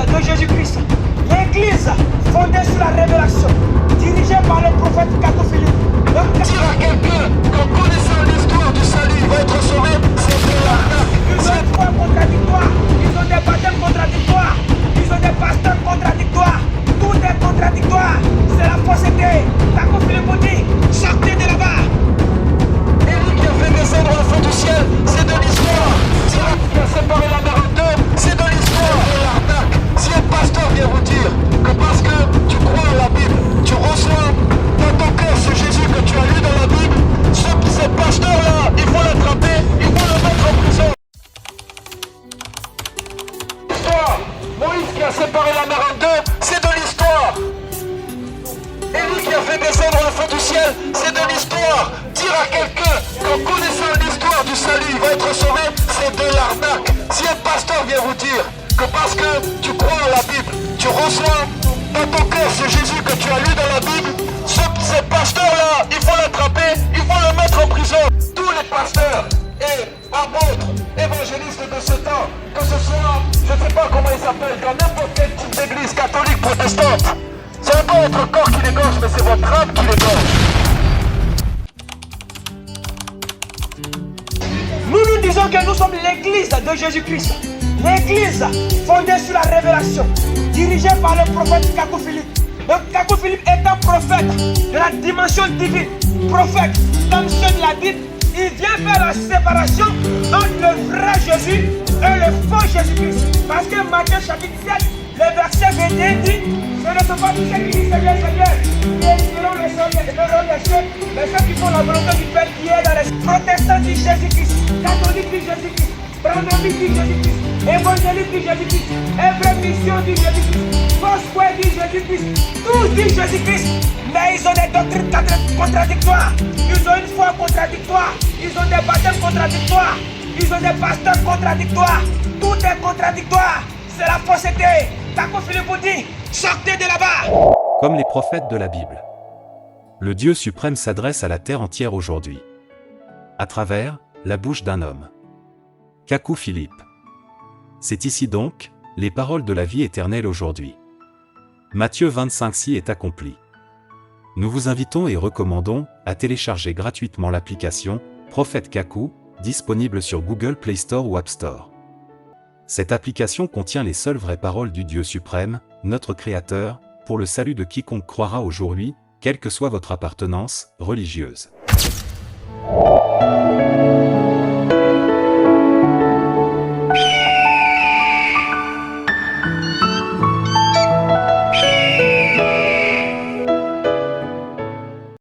de Jésus-Christ. L'église fondée sur la révélation, dirigée par le prophète Kakou Philippe. Dire à quelqu'un qu'en connaissant l'histoire du salut, il va être sauvé, c'est de l'arnaque. Ils ont une foi contradictoire, ils ont des baptêmes contradictoires, ils ont des pasteurs contradictoires. Tout est contradictoire, c'est la fausseté. Kakou Philippe vous dit, sortez de là-bas. Élie qui a fait descendre le feu du ciel, c'est de l'histoire. Syrah qui a séparé la mer en deux, c'est de l'histoire. C'est de l'arnaque. Si un pasteur vient vous dire que parce que tu crois à la Bible, tu reçois dans ton cœur ce Jésus que tu as lu dans la Bible, ce pasteur-là, il faut l'attraper, il faut le mettre en prison. L'histoire. Moïse qui a séparé la mer en deux, c'est de l'histoire. Élie qui a fait descendre le feu du ciel, c'est de l'histoire. Dire à quelqu'un qu'en connaissant l'histoire du salut, il va être sauvé, c'est de l'arnaque. Si un pasteur vient vous dire que parce que tu crois à la Bible, tu reçois dans ton cœur ce Jésus que tu as lu dans la Bible, ce pasteur-là, il faut l'attraper, il faut le mettre en prison. Tous les pasteurs et apôtres, évangélistes de ce temps, que ce soit, je ne sais pas comment ils s'appellent, dans n'importe quel type d'église catholique, protestante, ce n'est pas votre corps qui l'égorge, mais c'est votre âme qui l'égorge. Nous disons que nous sommes l'église de Jésus-Christ. L'église fondée sur la révélation, dirigée par le prophète Kakou Philippe. Donc Kakou Philippe est un prophète de la dimension divine. Prophète, comme ceux de la Bible, il vient faire la séparation entre le vrai Jésus et le faux Jésus-Christ. Parce que Matthieu chapitre 7, le verset 21 dit, ce ne sont pas tous ceux qui disent Seigneur, Seigneur, qui hériteront les cieux, mais ceux qui font la volonté du Père qui est dans les protestants disent Jésus-Christ, catholiques disent Jésus-Christ, brandamis disent Jésus-Christ, évangélistes disent Jésus-Christ, Hébreu mission dit Jésus-Christ, Foursquare dit Jésus-Christ, tous disent Jésus-Christ, mais ils ont des doctrines contradictoires, ils ont une foi contradictoire, ils ont des baptêmes contradictoires, ils ont des pasteurs contradictoires, tout est contradictoire, c'est la fausseté. Kakou Philippe vous dit, sortez de là-bas. Comme les prophètes de la Bible, le Dieu suprême s'adresse à la terre entière aujourd'hui, à travers la bouche d'un homme. Kakou Philippe. C'est ici donc, les paroles de la vie éternelle aujourd'hui. Matthieu 25:6 est accompli. Nous vous invitons et recommandons à télécharger gratuitement l'application Prophète Kakou, disponible sur Google Play Store ou App Store. Cette application contient les seules vraies paroles du Dieu suprême, notre Créateur, pour le salut de quiconque croira aujourd'hui, quelle que soit votre appartenance religieuse.